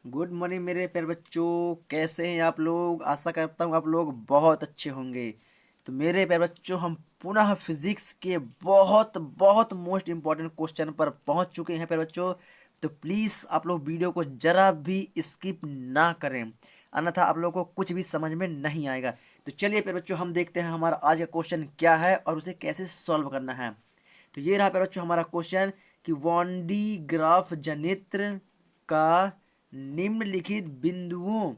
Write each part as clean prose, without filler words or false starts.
Good morning मेरे प्यारे बच्चों, कैसे हैं आप लोग। आशा करता हूँ आप लोग बहुत अच्छे होंगे। तो मेरे प्यारे बच्चों, हम पुनः फिजिक्स के बहुत बहुत मोस्ट इम्पॉर्टेंट क्वेश्चन पर पहुंच चुके हैं प्यारे बच्चों। तो प्लीज़ आप लोग वीडियो को ज़रा भी स्किप ना करें, अन्यथा आप लोगों को कुछ भी समझ में नहीं आएगा। तो चलिए प्यारे बच्चों, हम देखते हैं हमारा आज का क्वेश्चन क्या है और उसे कैसे सॉल्व करना है। तो ये रहा प्यारे बच्चों हमारा क्वेश्चन कि वांडी ग्राफ जनित्र का निम्नलिखित बिंदुओं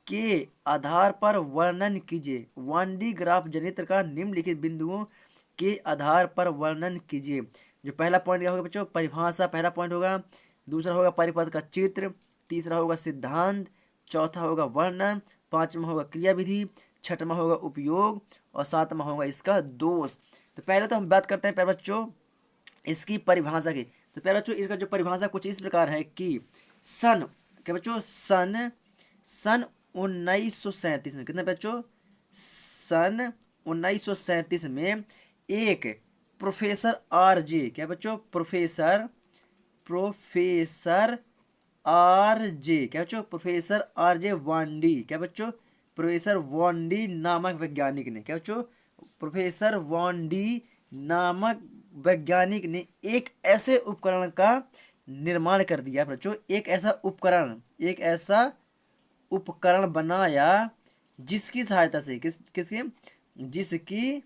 के आधार पर वर्णन कीजिए। 1D ग्राफ जनित्र का निम्नलिखित बिंदुओं के आधार पर वर्णन कीजिए। जो पहला पॉइंट क्या होगा बच्चों, परिभाषा पहला पॉइंट होगा। दूसरा होगा परिपथ का चित्र। तीसरा होगा सिद्धांत। चौथा होगा वर्णन। पांचवा होगा क्रियाविधि। छठवां होगा उपयोग और सातवां होगा इसका दोष। तो पहले तो हम बात करते हैं प्यारे बच्चों इसकी परिभाषा की। तो प्यारे बच्चों, इसका जो परिभाषा कुछ इस प्रकार है कि सन, क्या बच्चों, सन सन 1937 में, कितने बच्चों, सन 1937 में एक प्रोफेसर आर जे, क्या बच्चों, प्रोफेसर प्रोफेसर आर जे, क्या बच्चों, प्रोफेसर आर जे वांडी, क्या बच्चों, प्रोफेसर वांडी नामक वैज्ञानिक ने, क्या बच्चों, प्रोफेसर वांडी नामक वैज्ञानिक ने एक ऐसे उपकरण का निर्माण कर दिया बच्चों। एक ऐसा उपकरण बनाया जिसकी सहायता से किसकी जिसकी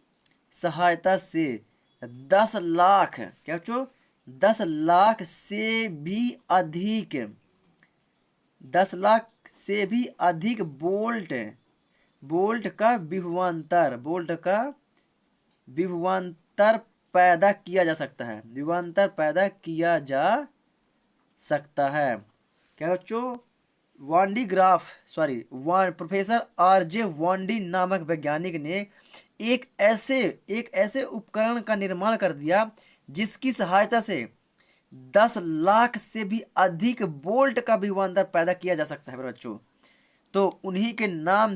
सहायता से 10 लाख, क्या बच्चों, 10 लाख से भी अधिक 10 लाख से भी अधिक बोल्ट का विभवांतर पैदा किया जा सकता है। विभवांतर पैदा किया जा सकता है, क्या बच्चों, Van de Graaff sorry professor R J Van de नामक वैज्ञानिक ने एक ऐसे उपकरण का निर्माण कर दिया जिसकी सहायता से 10 लाख से भी अधिक बोल्ट का विभवांतर पैदा किया जा सकता है बच्चों। तो उन्हीं के नाम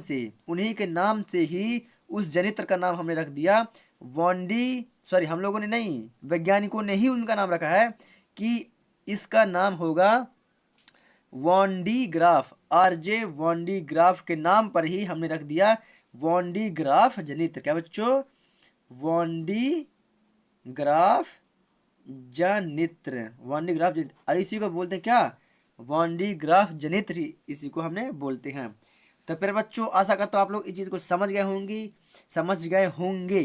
से ही उस जनित्र का नाम हमने रख दिया वांडी, सॉरी हम लोगों ने नहीं, वैज्ञानिकों ने ही उनका नाम रखा है कि इसका नाम होगा वांडी ग्राफ। आरजे वांडी ग्राफ के नाम पर ही हमने रख दिया वांडी ग्राफ जनित्र, क्या बच्चों, वांडी ग्राफ जनित्र, वांडी ग्राफ जनित्र, इसी को बोलते हैं क्या, वांडी ग्राफ जनित्र ही इसी को हमने बोलते हैं। तो फिर बच्चों, आशा करता हूँ आप लोग इस चीज़ को समझ गए होंगे।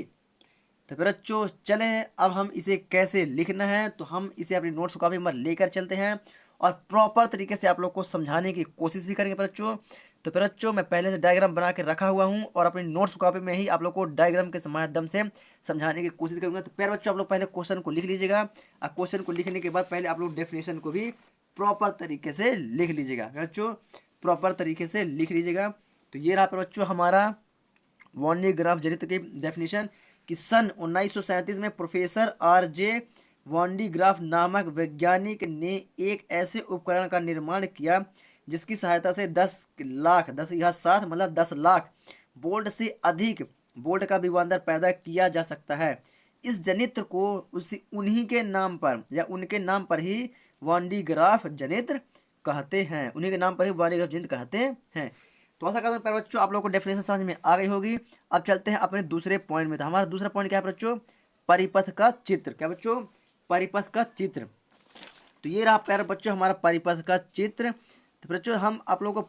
तो फिर बच्चों चले, अब हम इसे कैसे लिखना है, तो हम इसे अपनी नोट्स कॉपी में लेकर चलते हैं और प्रॉपर तरीके से आप लोग को समझाने की कोशिश भी करेंगे बच्चों। तो फिर बच्चों, मैं पहले से डायग्राम बना के रखा हुआ हूँ और अपनी नोट्स कॉपी में ही आप लोग को डायग्राम के माध्यम से समझाने की कोशिश करूंगा। तो फिर बच्चों, आप लोग पहले क्वेश्चन को लिख लीजिएगा और क्वेश्चन को लिखने के बाद पहले आप लोग डेफिनेशन को भी प्रॉपर तरीके से लिख लीजिएगा बच्चों, प्रॉपर तरीके से लिख लीजिएगा। तो ये रहा बच्चों हमारा वांडी ग्राफ जनित्र की डेफिनेशन कि सन 1937 में प्रोफेसर आर जे वांडी ग्राफ नामक वैज्ञानिक ने एक ऐसे उपकरण का निर्माण किया जिसकी सहायता से 10 लाख, 10 मतलब 10 लाख बोल्ट से अधिक बोल्ट का विभवांतर पैदा किया जा सकता है। इस जनित्र को उन्हीं के नाम पर या उनके नाम पर ही वांडी ग्राफ जनित्र कहते हैं, उन्हीं के नाम पर ही वांडी ग्राफ जनित्र कहते हैं। तो ऐसा करते हैं प्यारे बच्चों, आप लोगों को डेफिनेशन समझ में आ गई होगी। अब चलते हैं अपने दूसरे पॉइंट में। तो हमारा दूसरा पॉइंट क्या है बच्चों, परिपथ का चित्र, क्या बच्चों, परिपथ का चित्र। तो ये रहा प्यारे बच्चों हमारा परिपथ का चित्र। तो बच्चों, हम आप लोगों को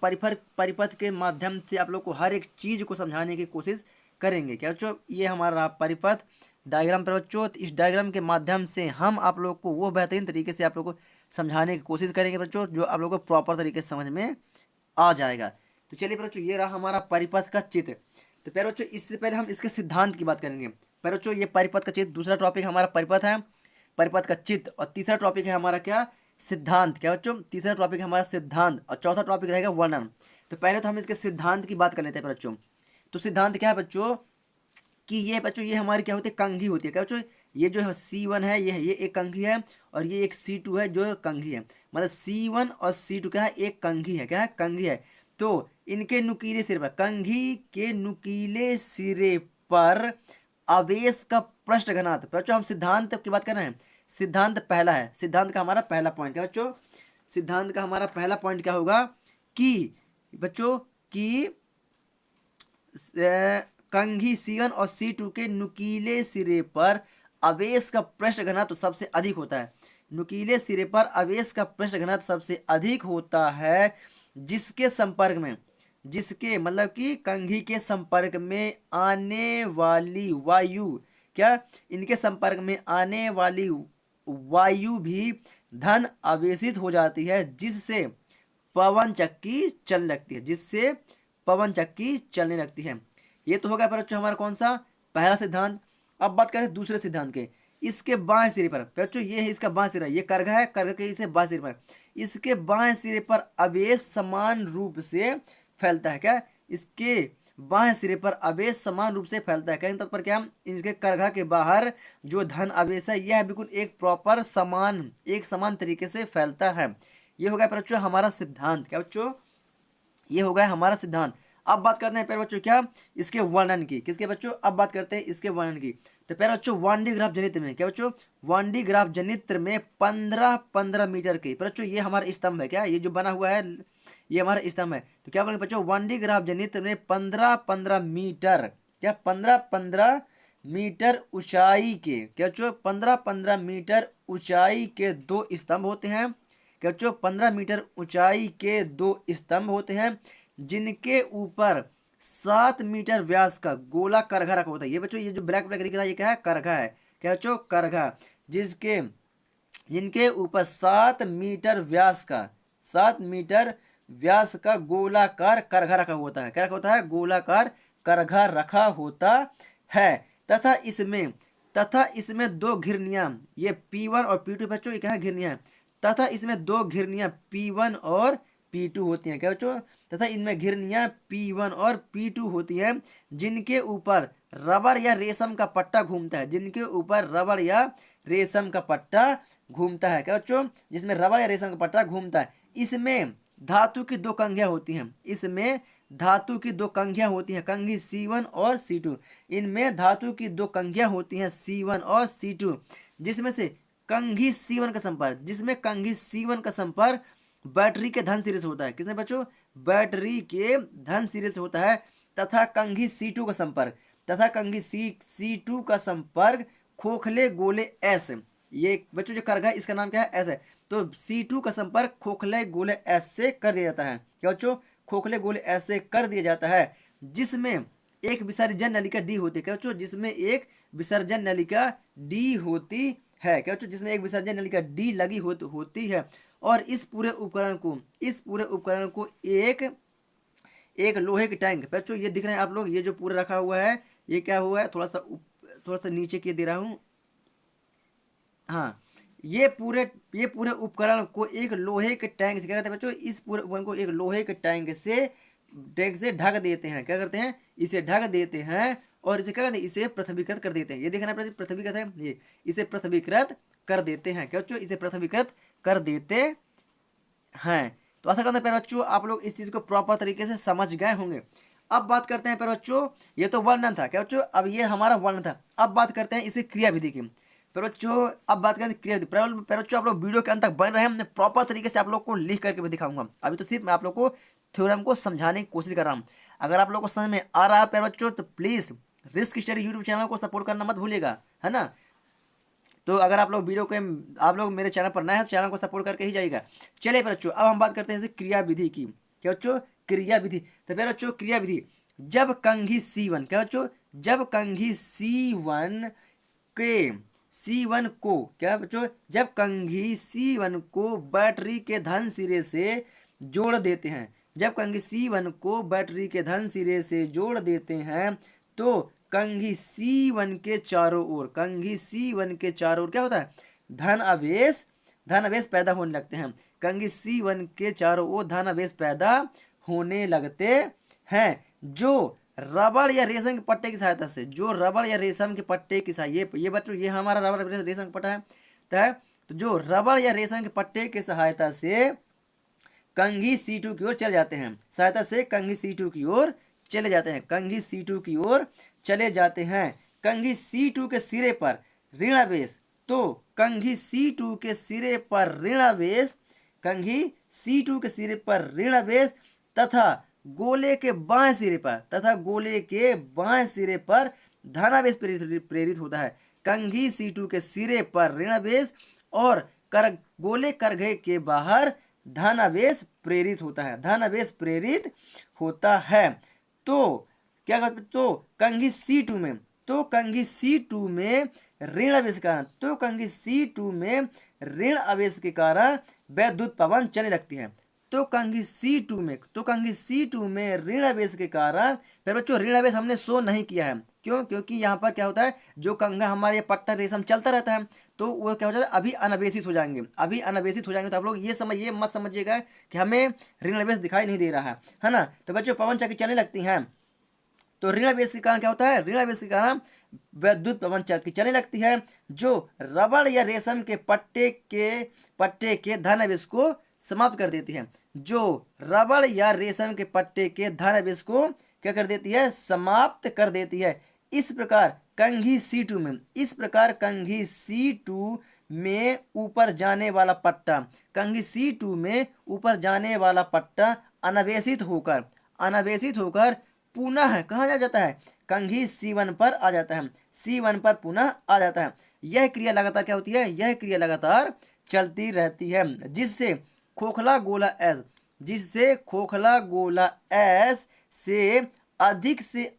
परिपथ के माध्यम से आप लोग को हर एक चीज को समझाने की कोशिश करेंगे, क्या बच्चों, ये हमारा रहा परिपथ डायग्राम पर बच्चों। तो इस डायग्राम के माध्यम से हम आप लोग को वो बेहतरीन तरीके से आप लोग को समझाने की कोशिश करेंगे बच्चों, जो आप लोग को प्रॉपर तरीके से समझ में आ जाएगा। तो चलिए बच्चों, ये रहा हमारा परिपथ का चित्र। तो प्यारे बच्चों, इससे पहले हम इसके सिद्धांत की बात करेंगे। प्यारे बच्चों, ये परिपथ का चित्र, दूसरा टॉपिक हमारा परिपथ है, परिपथ का चित्र, और तीसरा टॉपिक है हमारा क्या, सिद्धांत, क्या बच्चों, तीसरा टॉपिक है हमारा सिद्धांत और चौथा टॉपिक रहेगा वर्णन। तो पहले तो हम इसके सिद्धांत की बात कर लेते हैं बच्चों। तो सिद्धांत क्या है बच्चों कि ये बच्चों, ये हमारी क्या होती है, कंघी होती है, क्या बच्चों, ये जो है C1 है, ये एक कंघी है और ये एक C2 है जो कंघी है। मतलब C1 और C2 क्या है, एक कंघी है, क्या है, कंघी है। तो इनके नुकीले सिरे पर, कंघी के नुकीले सिरे पर आवेश का पृष्ठ घनत्व, बच्चों हम सिद्धांत की बात कर रहे हैं। सिद्धांत पहला है, सिद्धांत का हमारा पहला पॉइंट क्या बच्चों, सिद्धांत का हमारा पहला पॉइंट क्या होगा कि बच्चों कि कंघी C1 और C2 के नुकीले सिरे पर आवेश का पृष्ठ घनत्व सबसे अधिक होता है। नुकीले सिरे पर आवेश का पृष्ठ घनत्व सबसे अधिक होता है जिसके संपर्क में, जिसके मतलब कि कंघी के संपर्क में आने वाली वायु, क्या इनके संपर्क में आने वाली वायु भी धन आवेशित हो जाती है, जिससे पवन चक्की चलने लगती है, जिससे पवन चक्की चलने लगती है। ये तो होगा बच्चों हमारा कौन सा पहला सिद्धांत। अब बात करें दूसरे सिद्धांत के। इसके बाएं सिरे पर बच्चों, ये है इसका बाएं सिरा, ये करघा है, करघा के इसे बाएं सिरे पर, इसके बाएं सिरे पर आवेश समान रूप से फैलता है। क्या इसके बाएं सिरे पर आवेश समान रूप से फैलता है, कहने तत्पर क्या, इसके करघा के बाहर जो धन आवेश है यह बिल्कुल एक प्रॉपर समान, एक समान तरीके से फैलता है। ये हो गया बच्चों हमारा सिद्धांत। क्या बच्चों, ये हो गया हमारा सिद्धांत। अब बात करते हैं प्यारे बच्चों क्या, इसके वर्णन की। किसके बच्चों, अब बात करते हैं इसके वर्णन की। तो प्यारे बच्चों 1D ग्राफ जनित्र में, क्या बच्चों 1D ग्राफ जनित्र में 15-15 मीटर की, बच्चों ये हमारा स्तंभ है, क्या ये जो बना हुआ है ये हमारा स्तंभ है। तो क्या बोलेंगे बच्चों 1D ग्राफ जनित्र में 15-15 मीटर, क्या 15-15 मीटर ऊंचाई के, क्या बच्चों 15-15 मीटर ऊंचाई के दो स्तंभ होते हैं। क्या बच्चों 15 मीटर ऊंचाई के दो स्तंभ होते हैं जिनके ऊपर 7 मीटर व्यास का गोला करघा रखा होता है। ये बच्चों ये जो ब्लैक ब्लैक दिख रहा है ये क्या है, करघा है। क्या बच्चों, करघा, जिसके जिनके ऊपर 7 मीटर व्यास का, 7 मीटर व्यास का गोलाकार करघा रखा होता है। क्या रखा होता है, गोलाकार करघा रखा होता है। तथा इसमें दो घिरनियां, ये P1 और P2 बच्चों ये क्या है, घिरनियां, तथा इसमें दो घिरनियां P1 और P2 होती हैं। क्या बच्चों, तथा इनमें घिरनियां P1 और P2 होती हैं जिनके ऊपर रबर या रेशम का पट्टा घूमता है, जिनके ऊपर रबर या रेशम का पट्टा घूमता है। क्या बच्चों, जिसमें रबर या रेशम का पट्टा घूमता है। इसमें धातु की दो कंघियां होती हैं, इसमें धातु की दो कंघियां होती हैं, कंघी C1 और C2। इनमें धातु की दो कंघियां होती हैं C1 और C2, जिसमें से कंघी C1 का संपर्क, जिसमें कंघी C1 का संपर्क बैटरी के धन सिरे से होता है। किसमें बच्चों, बैटरी के धन सिरे से होता है। तथा कंघी C2 का संपर्क, तथा कंघी C2 का संपर्क खोखले गोले S, ये बच्चों जो करघा है इसका नाम क्या है, S है। तो C2 का संपर्क खोखले गोले S से कर दिया जाता है। क्या बच्चों, खोखले गोले S से कर दिया जाता है, जिसमें एक विसर्जन नलिका D होती है। क्या बच्चों, जिसमें एक विसर्जन नलिका D होती है। क्या बच्चों, जिसमें एक विसर्जन नलिका D लगी होती है। और इस पूरे उपकरण को एक लोहे के टैंक, बच्चों ये दिख रहे हैं आप लोग, ये जो पूरा रखा हुआ है ये क्या हुआ है, थोड़ा सा नीचे किए दे रहा हूं। हाँ, ये पूरे उपकरण को एक लोहे के टैंक से, क्या करते हैं बच्चों, इस पूरे उपकरण को एक लोहे के टैंक से ढक देते हैं। क्या करते हैं, इसे ढक देते हैं और इसे क्या करते हैं, इसे पृथ्वीकृत कर देते हैं। ये देखना पृथ्वीकृत है, ये इसे पृथ्वीकृत कर देते हैं। क्या बच्चों, इसे पृथ्वीकृत कर देते हैं। तो आशा करते हैं प्यारे बच्चों आप लोग इस चीज को प्रॉपर तरीके से समझ गए होंगे। अब बात करते हैं प्यारे बच्चों, ये तो वर्णन था। क्या बच्चों, अब ये हमारा वर्णन था। अब बात करते हैं इसे क्रियाविधि की। प्यारे बच्चों अब बात करें क्रियाविधि। प्यारे बच्चों आप लोग वीडियो के अंत तक बन रहे हैं, मैं प्रॉपर तरीके से आप लोग को लिख करके भी दिखाऊंगा। अभी तो सिर्फ मैं आप लोग को थ्योरम को समझाने की कोशिश कर रहा हूँ। अगर आप लोग को समझ में आ रहा है प्यारे बच्चों तो please risk study YouTube channel को सपोर्ट करना मत भूलिएगा, है ना। तो अगर आप लोग मेरे चैनल पर नए हैं तो चैनल को सपोर्ट करके ही जाइएगा। चलिए बच्चों अब हम बात करते हैं क्रिया विधि की। क्या बच्चों, क्रिया विधि। तो फिर बच्चों क्रिया विधि, जब कंघी C1, क्या बच्चों, जब कंघी C1 को क्या बच्चों, जब कंघी C1 को बैटरी के धन सिरे से जोड़ देते हैं, जब कंघी C1 को बैटरी के धन सिरे से जोड़ देते हैं तो कंघी C1 के चारों ओर, कंघी C1 के चारों ओर क्या होता है, धन आवेश पैदा होने लगते हैं। कंघी C1 के चारों ओर धन आवेश पैदा होने लगते हैं, जो रबड़ या रेशम के पट्टे की सहायता से, जो रबड़ या रेशम के पट्टे की सहायता, ये बच्चों ये हमारा रबड़ रेशम का पट्टा है। तो जो रबड़ या रेशम के पट्टे की सहायता से कंघी C2 की ओर चले जाते हैं, सहायता से कंघी C2 की ओर चले जाते हैं, कंघी C2 की ओर चले जाते हैं। कंघी C2 के सिरे पर ऋण आवेश, तो कंघी C2 के सिरे पर ऋण आवेश कंघी C2 के सिरे पर ऋण आवेश तथा गोले के बाएं सिरे पर धनावेश प्रेरित होता है। कंघी C2 के सिरे पर ऋण आवेश और गोले करघे के बाहर धनावेश प्रेरित होता है। तो क्या कहते, तो कंघी C2 में ऋण आवेश के कारण वैद्युत पवन चलने लगती है। तो कंघी C2 में ऋण आवेश के कारण, फिर बच्चों ऋण आवेश हमने शो नहीं किया है, क्यों? क्योंकि यहाँ पर क्या होता है, जो कंघा हमारे पट्टा रेशम चलता रहता है तो वो क्या हो जाता है, अभी अनावेशित हो जाएंगे। तो आप लोग ये मत समझिएगा कि हमें ऋण आवेश दिखाई नहीं दे रहा है ना। तो बच्चों पवन चक्की चलने लगती हैं तो ऋण आवेश के कारण क्या होता है, ऋण आवेश के कारण वैद्युत पवन चक्की चलने लगती है, जो रबड़ या रेशम के पट्टे के धन आवेश को समाप्त कर देती है। क्या कर देती है, समाप्त कर देती है। इस प्रकार कंघी C2 में ऊपर जाने वाला पट्टा अनावेशित होकर पुनः कहाँ जा जाता है, कंघी C1 पर आ जाता है। यह क्रिया लगातार क्या होती है, यह क्रिया लगातार चलती रहती है, जिससे खोखला गोला S से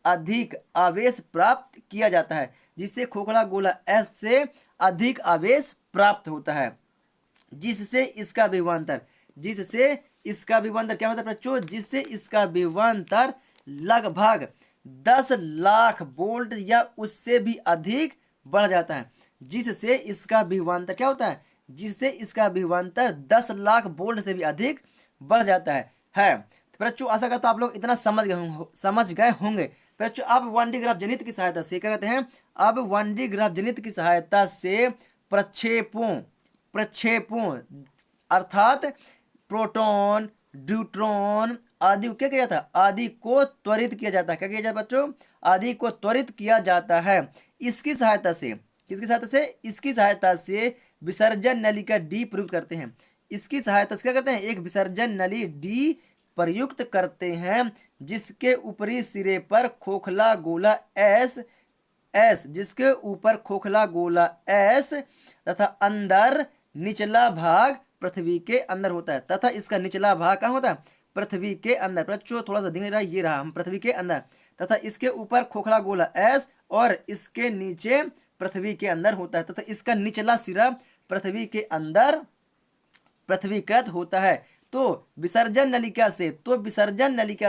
अधिक आवेश प्राप्त किया जाता है। जिससे खोखला गोला S से अधिक आवेश प्राप्त होता है, जिससे इसका विभवांतर क्या होता है बच्चों, जिससे इसका विभवांतर लगभग 10 लाख वोल्ट या उससे भी अधिक बढ़ जाता है। जिससे इसका विभवांतर क्या होता है, जिससे इसका विभवांतर 10 लाख वोल्ट से भी अधिक बढ़ जाता है। तो बच्चों आशा करता हूं आप लोग इतना समझ गए होंगे। बच्चों अब 1D ग्राफ जनित की सहायता से क्या कहते हैं, अब 1D ग्राफ जनित की सहायता से प्रक्षेपों अर्थात प्रोटॉन, न्यूट्रॉन आदि को क्या किया जाता है, आदि को त्वरित किया जाता है। क्या किया जाता है बच्चों, आदि को त्वरित किया जाता है। इसकी सहायता से विसर्जन नलिका D प्रयुक्त करते हैं। इसकी सहायता से क्या करते हैं, एक विसर्जन नली D प्रयुक्त करते हैं, जिसके ऊपरी सिरे पर खोखला गोला S तथा अंदर निचला भाग पृथ्वी के अंदर होता है, तथा इसका निचला भाग कहाँ होता है, पृथ्वी के अंदर। बच्चों थोड़ा सा दिख रहा है, ये रहा, हम पृथ्वी के अंदर, तथा इसके ऊपर खोखला गोला S और इसके नीचे पृथ्वी के अंदर होता है, तथा इसका निचला सिरा पृथ्वी के अंदर पृथ्वीकृत होता है। तो विसर्जन नलिका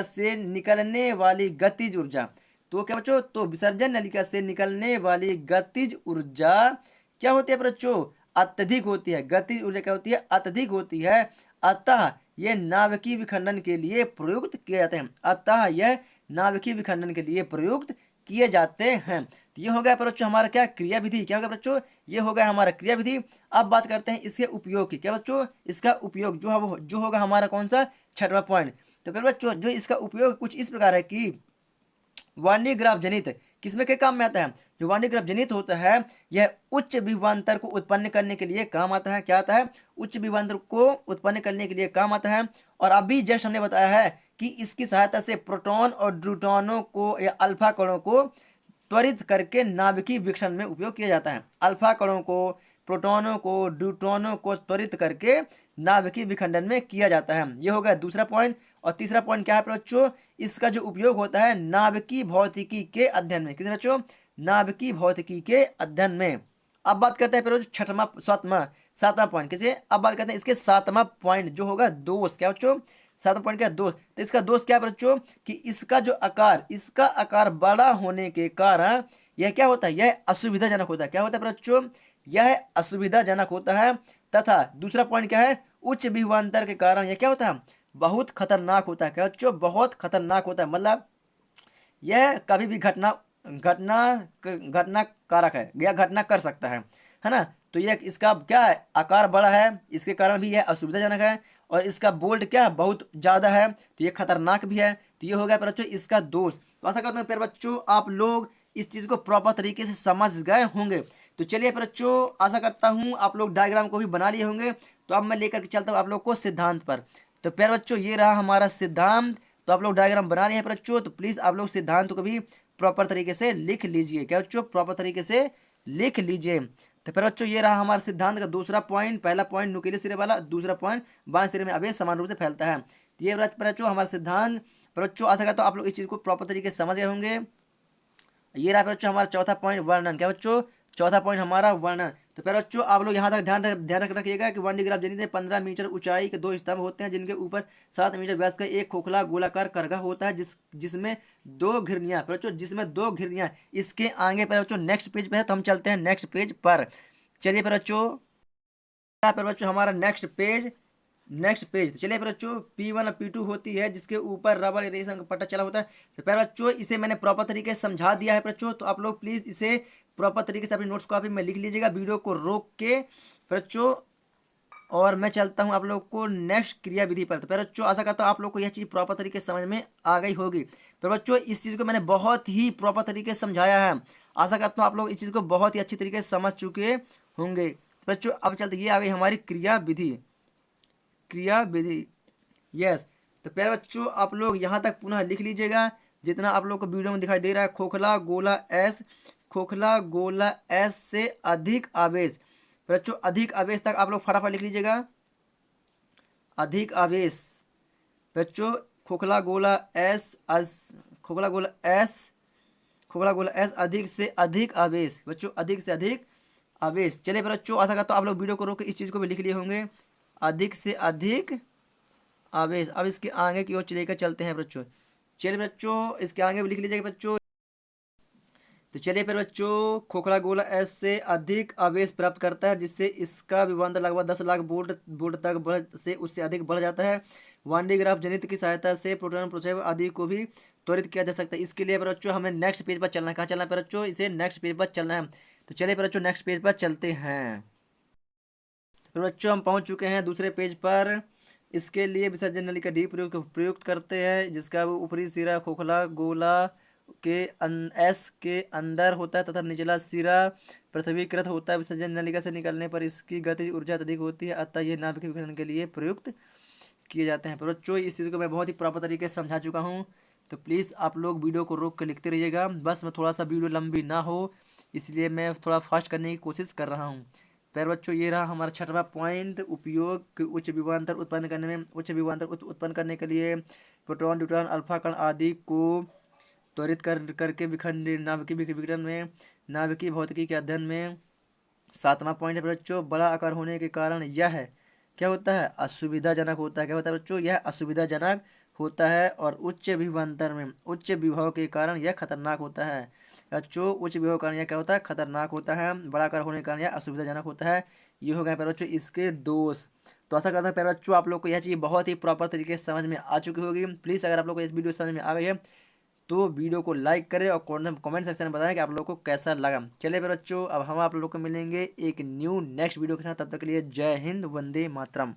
से निकलने वाली गतिज ऊर्जा, तो क्या बच्चों, तो विसर्जन नलिका से निकलने वाली गतिज ऊर्जा क्या होती है बच्चों, अत्यधिक होती है। गतिज ऊर्जा क्या होती है, अत्यधिक होती है। अतः यह नाभिकीय विखंडन के लिए प्रयुक्त किए जाते हैं। तो ये हो गया बच्चों हमारा क्या, क्रिया विधि। क्या होगा बच्चों, ये हो गया हमारा क्रिया विधि। अब बात करते हैं इसके उपयोग की। क्या बच्चों, इसका उपयोग जो होगा हमारा कौन सा, 6वां पॉइंट। तो फिर बच्चों जो इसका उपयोग कुछ इस प्रकार है कि 1D ग्राफ जनित किसमें के काम में आता है, जो 1D ग्राफ जनित होता है यह उच्च विभवांतर को उत्पन्न करने के लिए काम आता है। क्या आता है, उच्च विभवांतर को उत्पन्न करने के लिए काम आता है। और अभी जस्ट हमने बताया है कि इसकी सहायता से प्रोटॉन और न्यूट्रॉनों को या अल्फा कणों को त्वरित करके नाभिकीय विक्षण में उपयोग किया जाता है। अल्फा कणों को, प्रोटॉनों को, न्यूट्रॉनों को त्वरित करके नाभिकीय विखंडन में किया जाता है। ये हो गया दूसरा पॉइंट। और तीसरा पॉइंट क्या है बच्चों, इसका जो उपयोग होता है नाभिकीय भौतिकी के अध्ययन में। किस बच्चों, नाभिकीय भौतिकी के अध्ययन में। अब बात करते हैं फिर सातवां पॉइंट किसे, अब बात करते हैं इसके 7वां पॉइंट जो होगा दोष। क्या बच्चों, 7वां पॉइंट क्या, दोष। तो इसका दोष क्या है बच्चों, कि इसका आकार बड़ा होने के कारण यह क्या होता है, यह असुविधाजनक होता है। क्या होता है बच्चों, यह असुविधाजनक होता है। तथा दूसरा पॉइंट क्या है, उच्च विभवांतर के कारण यह क्या होता है, बहुत खतरनाक होता है। क्या बच्चों, बहुत खतरनाक होता है, मतलब यह कभी भी घटना कारक है या घटना कर सकता है ना। तो यह इसका क्या है, आकार बड़ा है, इसके कारण भी यह असुविधाजनक है। और इसका बोल्ट क्या बहुत ज़्यादा है, तो ये खतरनाक भी है। तो ये हो गया बच्चों इसका दोष। तो ऐसा करता हूँ फिर बच्चों आप लोग इस चीज़ को प्रॉपर तरीके से समझ गए होंगे। तो चलिए बच्चों आशा करता हूँ आप लोग डायग्राम को भी बना लिए होंगे। तो अब मैं लेकर के चलता हूँ आप लोग को सिद्धांत पर। तो प्यारे बच्चों ये रहा हमारा सिद्धांत। तो आप लोग डायग्राम बना रहे हैं बच्चों, तो प्लीज आप लोग सिद्धांत को भी प्रॉपर तरीके से लिख लीजिए। क्या बच्चों, प्रॉपर तरीके से लिख लीजिए। तो फिर बच्चों ये रहा हमारे सिद्धांत का दूसरा पॉइंट। पहला पॉइंट नुकीले सिरे वाला, दूसरा पॉइंट बाएं सिरे में आवेश समान रूप से फैलता है। तो ये बच्चों हमारा सिद्धांत। पर बच्चों आशा करता हूँ आप लोग इस चीज को प्रॉपर तरीके से समझ गए होंगे। ये रहा बच्चों हमारा चौथा पॉइंट, वर्णन। क्या बच्चों, चौथा पॉइंट हमारा वर्णन। तो फिर बच्चों आप लोग यहाँ तक ध्यान रख रखिएगा कि 1D ग्राफ जनित 15 मीटर ऊंचाई के 2 स्तंभ होते हैं, जिनके ऊपर 7 मीटर व्यास का एक खोखला गोलाकार करघा होता है, जिसमें 2 घिरनियां। फिर बच्चों जिसमें 2 घिरनियां इसके आगे। पर बच्चों नेक्स्ट पेज पे है, तो हम चलते हैं नेक्स्ट पेज पर। चलिए फिर बच्चों हमारा नेक्स्ट पेज तो चलिए फिर बच्चों P1 और P2 होती है, जिसके ऊपर रबर रेशम का पट्टा चला होता है। तो फिर बच्चों इसे मैंने प्रॉपर तरीके से समझा दिया है बच्चों, तो आप लोग प्लीज इसे प्रॉपर तरीके से अपनी नोट्स कॉपी में लिख लीजिएगा, वीडियो को रोक के फिर बच्चों। और मैं चलता हूं आप लोग को नेक्स्ट क्रिया विधि पर। तो फिर बच्चों आशा करता हूं आप लोग को यह चीज प्रॉपर तरीके से समझ में आ गई होगी। फिर बच्चों इस चीज को मैंने बहुत ही प्रॉपर तरीके से समझाया है। आशा करता हूं आप लोग इस चीज को बहुत ही अच्छी तरीके से समझ चुके होंगे। बच्चों अब चलते, ये आ गई हमारी क्रिया विधि। यस। तो प्यारे बच्चों आप लोग यहाँ तक पुनः लिख लीजिएगा, जितना आप लोग को वीडियो में दिखाई दे रहा है। खोखला गोला एस से अधिक आवेश। बच्चों अधिक आवेश तक आप लोग फटाफट लिख लीजिएगा। अधिक आवेश बच्चों, खोखला गोला एस अधिक से अधिक आवेश। बच्चों अधिक से अधिक आवेश। चलिए बच्चों आशा करता हूँ आप लोग वीडियो को रोक के इस चीज़ को भी लिख लिए होंगे। अधिक से अधिक आवेश। अब इसके आगे की ओर लेकर चलते हैं बच्चों। चलिए बच्चों इसके आगे भी लिख लीजिएगा बच्चों। तो चलिए फिर बच्चों, खोखला गोला एस से अधिक आवेश प्राप्त करता है, जिससे इसका विभवांतर लगभग 10 लाख वोल्ट तक से उससे अधिक बढ़ जाता है। 1D ग्राफ जनित्र की सहायता से प्रोटॉन प्रोटॉन आदि को भी त्वरित किया जा सकता है। इसके लिए बच्चों हमें नेक्स्ट पेज पर चलना है। कहाँ चलना है बच्चों, इसे नेक्स्ट पेज पर चलना है। तो चलिए बच्चों नेक्स्ट पेज पर चलते हैं। तो बच्चों हम पहुंच चुके हैं दूसरे पेज पर। इसके लिए विसर्जन नली का डी प्रयुक्त करते हैं, जिसका वो ऊपरी सिरा खोखला गोला के एस के अंदर होता है तथा निचला सिरा पृथ्वीकृत होता है। विसर्जन नलिका से निकलने पर इसकी गतिज ऊर्जा अधिक होती है, अतः ये नाभिक विकिरण के लिए प्रयुक्त किए जाते हैं। पर बच्चों इस चीज़ को मैं बहुत ही प्रॉपर तरीके से समझा चुका हूँ, तो प्लीज़ आप लोग वीडियो को रोक कर लिखते रहिएगा। बस मैं थोड़ा सा वीडियो लंबी ना हो, इसलिए मैं थोड़ा फास्ट करने की कोशिश कर रहा हूँ। पर बच्चों ये रहा हमारा छठवां पॉइंट, उपयोग उच्च विभवांतर उत्पन्न करने के लिए प्रोटॉन न्यूट्रॉन अल्फा कण आदि को त्वरित करके विखंड नाभिकीय विकिरण में नाभिकीय भौतिकी के अध्ययन में। सातवां पॉइंट है बच्चों, बड़ा आकार होने के कारण यह क्या होता है, असुविधाजनक होता है। क्या होता है बच्चों, यह असुविधाजनक होता है। और उच्च विभव के कारण यह खतरनाक होता है। बच्चों उच्च विभव के कारण यह क्या होता है, खतरनाक होता है। बड़ा आकार होने के कारण यह असुविधाजनक होता है। ये हो गए प्यारे बच्चों इसके दोष। तो ऐसा करता है प्यारे बच्चों आप लोग को यह चीज़ बहुत ही प्रॉपर तरीके से समझ में आ चुकी होगी। प्लीज़ अगर आप लोग को इस वीडियो समझ में आ गई है तो वीडियो को लाइक करें और कमेंट सेक्शन में बताएं कि आप लोगों को कैसा लगा। चलिए फिर बच्चों अब हम आप लोगों को मिलेंगे एक न्यू नेक्स्ट वीडियो के साथ। तब तक के लिए जय हिंद, वंदे मातरम।